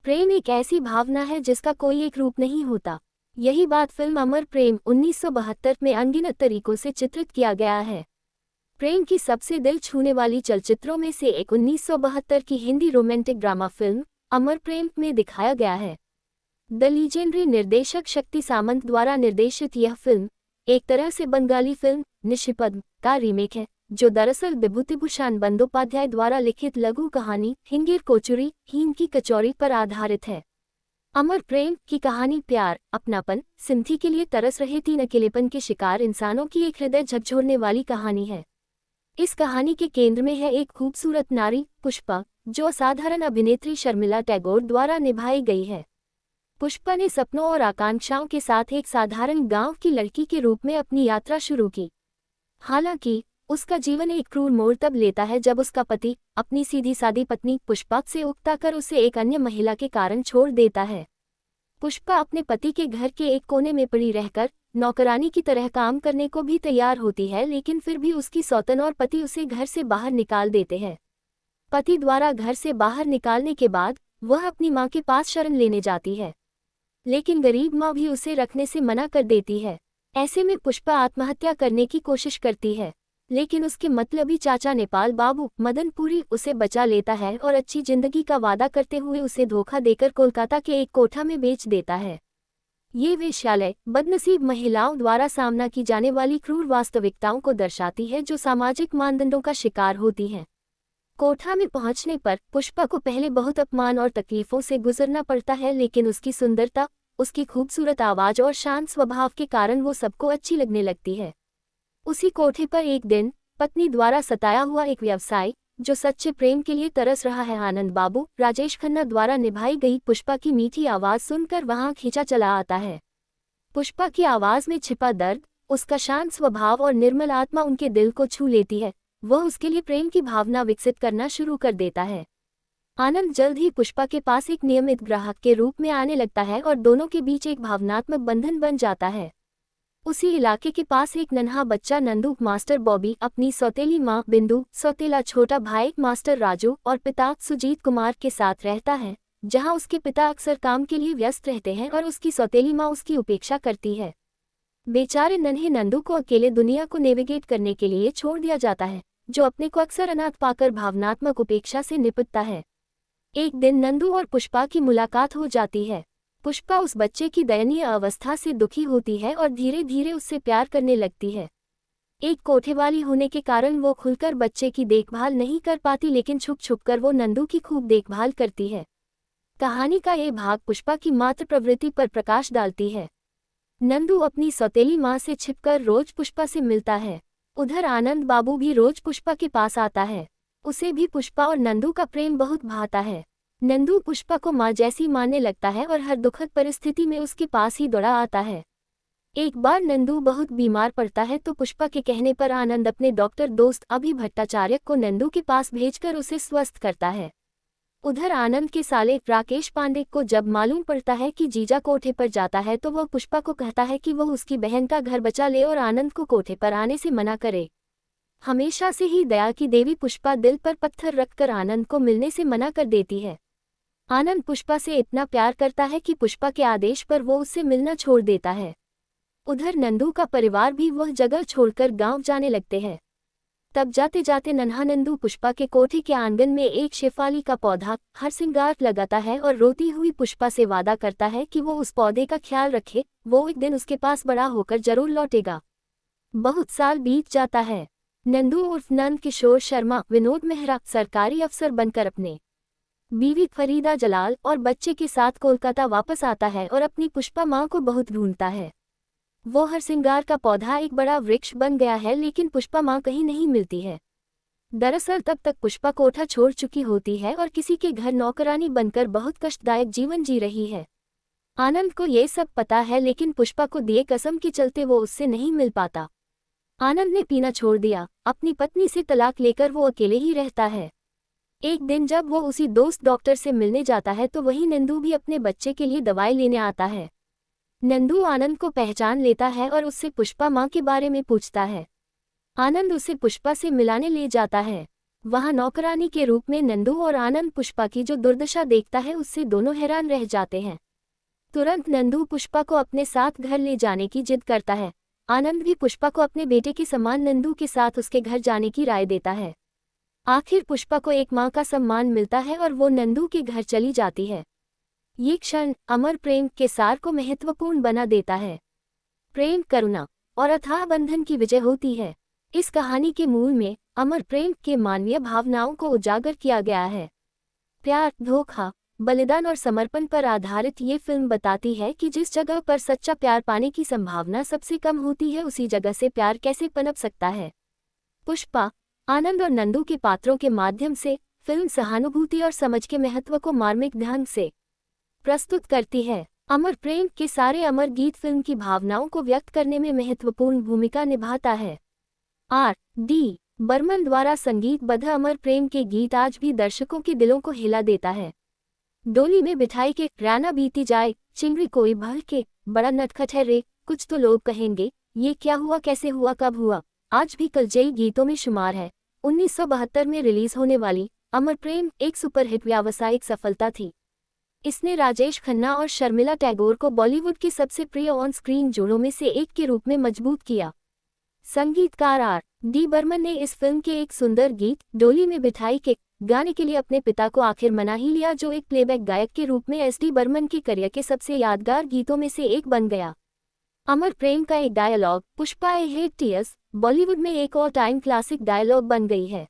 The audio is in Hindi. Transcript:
प्रेम एक ऐसी भावना है जिसका कोई एक रूप नहीं होता। यही बात फिल्म अमर प्रेम 1972 में अनगिनत तरीकों से चित्रित किया गया है। प्रेम की सबसे दिल छूने वाली चलचित्रों में से एक 1972 की हिंदी रोमांटिक ड्रामा फिल्म अमर प्रेम में दिखाया गया है। द लीजेंडरी निर्देशक शक्ति सामंत द्वारा निर्देशित यह फिल्म एक तरह से बंगाली फिल्म निशिपद का रीमेक है, जो दरअसल विभूतिभूषण बंदोपाध्याय द्वारा लिखित लघु कहानी हिंगीर कोचुरी हीन की कचौरी पर आधारित है। अमर प्रेम की कहानी प्यार, अपनापन, सिंथी के लिए तरस रहे तीन अकेलेपन के शिकार इंसानों की एक हृदय झकझोरने वाली कहानी है। इस कहानी के केंद्र में है एक खूबसूरत नारी पुष्पा, जो असाधारण अभिनेत्री शर्मिला टैगोर द्वारा निभाई गई है। पुष्पा ने सपनों और आकांक्षाओं के साथ एक साधारण गांव की लड़की के रूप में अपनी यात्रा शुरू की। हालांकि उसका जीवन एक क्रूर मोड़ तब लेता है जब उसका पति अपनी सीधी सादी पत्नी पुष्पा से उकता कर उसे एक अन्य महिला के कारण छोड़ देता है। पुष्पा अपने पति के घर के एक कोने में पड़ी रहकर नौकरानी की तरह काम करने को भी तैयार होती है, लेकिन फिर भी उसकी सौतन और पति उसे घर से बाहर निकाल देते हैं। पति द्वारा घर से बाहर निकालने के बाद वह अपनी मां के पास शरण लेने जाती है, लेकिन गरीब मां भी उसे रखने से मना कर देती है। ऐसे में पुष्पा आत्महत्या करने की कोशिश करती है, लेकिन उसके मतलबी चाचा नेपाल बाबू मदनपुरी उसे बचा लेता है और अच्छी जिंदगी का वादा करते हुए उसे धोखा देकर कोलकाता के एक कोठा में बेच देता है। ये वेश्यालय बदनसीब महिलाओं द्वारा सामना की जाने वाली क्रूर वास्तविकताओं को दर्शाती है, जो सामाजिक मानदंडों का शिकार होती हैं। कोठा में पहुंचने पर पुष्पा को पहले बहुत अपमान और तकलीफों से गुजरना पड़ता है, लेकिन उसकी सुंदरता, उसकी खूबसूरत आवाज और शांत स्वभाव के कारण वो सबको अच्छी लगने लगती है। उसी कोठे पर एक दिन पत्नी द्वारा सताया हुआ एक व्यवसायी, जो सच्चे प्रेम के लिए तरस रहा है, आनंद बाबू राजेश खन्ना द्वारा निभाई गई पुष्पा की मीठी आवाज सुनकर वहां खींचा चला आता है। पुष्पा की आवाज में छिपा दर्द, उसका शांत स्वभाव और निर्मल आत्मा उनके दिल को छू लेती है। वह उसके लिए प्रेम की भावना विकसित करना शुरू कर देता है। आनंद जल्द ही पुष्पा के पास एक नियमित ग्राहक के रूप में आने लगता है और दोनों के बीच एक भावनात्मक बंधन बन जाता है। उसी इलाके के पास एक नन्हा बच्चा नंदू मास्टर बॉबी अपनी सौतेली मां बिंदु, सौतेला छोटा भाई मास्टर राजू और पिता सुजीत कुमार के साथ रहता है, जहां उसके पिता अक्सर काम के लिए व्यस्त रहते हैं और उसकी सौतेली मां उसकी उपेक्षा करती है। बेचारे नन्हे नंदू को अकेले दुनिया को नेविगेट करने के लिए छोड़ दिया जाता है, जो अपने को अक्सर अनाथ पाकर भावनात्मक उपेक्षा से निपटता है। एक दिन नंदू और पुष्पा की मुलाकात हो जाती है। पुष्पा उस बच्चे की दयनीय अवस्था से दुखी होती है और धीरे धीरे उससे प्यार करने लगती है। एक कोठे वाली होने के कारण वो खुलकर बच्चे की देखभाल नहीं कर पाती, लेकिन छुप छुप कर वो नंदू की खूब देखभाल करती है। कहानी का ये भाग पुष्पा की मातृ प्रवृत्ति पर प्रकाश डालती है। नंदू अपनी सौतेली मां से छिपकर रोज पुष्पा से मिलता है। उधर आनंद बाबू भी रोज पुष्पा के पास आता है। उसे भी पुष्पा और नंदू का प्रेम बहुत भाता है। नंदू पुष्पा को माँ जैसी मानने लगता है और हर दुखद परिस्थिति में उसके पास ही दौड़ा आता है। एक बार नंदू बहुत बीमार पड़ता है तो पुष्पा के कहने पर आनंद अपने डॉक्टर दोस्त अभि भट्टाचार्य को नंदू के पास भेजकर उसे स्वस्थ करता है। उधर आनंद के साले राकेश पांडे को जब मालूम पड़ता है कि जीजा कोठे पर जाता है तो वह पुष्पा को कहता है कि वह उसकी बहन का घर बचा ले और आनंद को कोठे पर आने से मना करे। हमेशा से ही दया की देवी पुष्पा दिल पर पत्थर रखकर आनंद को मिलने से मना कर देती है। आनंद पुष्पा से इतना प्यार करता है कि पुष्पा के आदेश पर वो उससे मिलना छोड़ देता है। उधर नंदू का परिवार भी वह जगह छोड़कर गांव जाने लगते हैं। तब जाते जाते नन्हा नंदू पुष्पा के कोठे के आंगन में एक शेफाली का पौधा हरसिंगार लगाता है और रोती हुई पुष्पा से वादा करता है कि वो उस पौधे का ख्याल रखे, वो एक दिन उसके पास बड़ा होकर जरूर लौटेगा। बहुत साल बीत जाता है। नंदू उर्फ नंद किशोर शर्मा विनोद मेहरा सरकारी अफसर बनकर अपने बीवी फरीदा जलाल और बच्चे के साथ कोलकाता वापस आता है और अपनी पुष्पा मां को बहुत ढूंढता है। वो हरसिंगार का पौधा एक बड़ा वृक्ष बन गया है, लेकिन पुष्पा मां कहीं नहीं मिलती है। दरअसल तब तक पुष्पा कोठा छोड़ चुकी होती है और किसी के घर नौकरानी बनकर बहुत कष्टदायक जीवन जी रही है। आनंद को ये सब पता है, लेकिन पुष्पा को दिए कसम के चलते वो उससे नहीं मिल पाता। आनंद ने पीना छोड़ दिया, अपनी पत्नी से तलाक लेकर वो अकेले ही रहता है। एक दिन जब वो उसी दोस्त डॉक्टर से मिलने जाता है तो वही नंदू भी अपने बच्चे के लिए दवाई लेने आता है। नंदू आनंद को पहचान लेता है और उससे पुष्पा मां के बारे में पूछता है। आनंद उसे पुष्पा से मिलाने ले जाता है। वहाँ नौकरानी के रूप में नंदू और आनंद पुष्पा की जो दुर्दशा देखता है उससे दोनों हैरान रह जाते हैं। तुरंत नंदू पुष्पा को अपने साथ घर ले जाने की जिद करता है। आनंद भी पुष्पा को अपने बेटे के समान नंदू के साथ उसके घर जाने की राय देता है। आखिर पुष्पा को एक माँ का सम्मान मिलता है और वो नंदू के घर चली जाती है। ये क्षण अमर प्रेम के सार को महत्वपूर्ण बना देता है। प्रेम, करुणा और अथाह बंधन की विजय होती है। इस कहानी के मूल में अमर प्रेम के मानवीय भावनाओं को उजागर किया गया है। प्यार, धोखा, बलिदान और समर्पण पर आधारित ये फिल्म बताती है कि जिस जगह पर सच्चा प्यार पाने की संभावना सबसे कम होती है उसी जगह से प्यार कैसे पनप सकता है। पुष्पा, आनंद और नंदू के पात्रों के माध्यम से फिल्म सहानुभूति और समझ के महत्व को मार्मिक ढंग से प्रस्तुत करती है। अमर प्रेम के सारे अमर गीत फिल्म की भावनाओं को व्यक्त करने में महत्वपूर्ण भूमिका निभाता है। R.D. बर्मन द्वारा संगीतबद्ध अमर प्रेम के गीत आज भी दर्शकों के दिलों को हिला देता है। डोली में बिठाई के, राना बीती जाए, चिंगड़ी कोई भर के, बड़ा नटखट है रे, कुछ तो लोग कहेंगे, ये क्या हुआ, कैसे हुआ, कब हुआ, आज भी कलजई गीतों में शुमार है। 1972 में रिलीज होने वाली अमर प्रेम एक सुपरहिट व्यावसायिक सफलता थी। इसने राजेश खन्ना और शर्मिला टैगोर को बॉलीवुड के सबसे प्रिय ऑन स्क्रीन जोड़ों में से एक के रूप में मजबूत किया। संगीतकार R.D. बर्मन ने इस फिल्म के एक सुंदर गीत डोली में बिठाई के गाने के लिए अपने पिता को आखिर मना ही लिया, जो एक प्लेबैक गायक के रूप में S.D. बर्मन के करियर के सबसे यादगार गीतों में से एक बन गया। अमर प्रेम का एक dialogue, Pushpa I hate tears, Bollywood में एक ऑल टाइम क्लासिक डायलॉग बन गई है।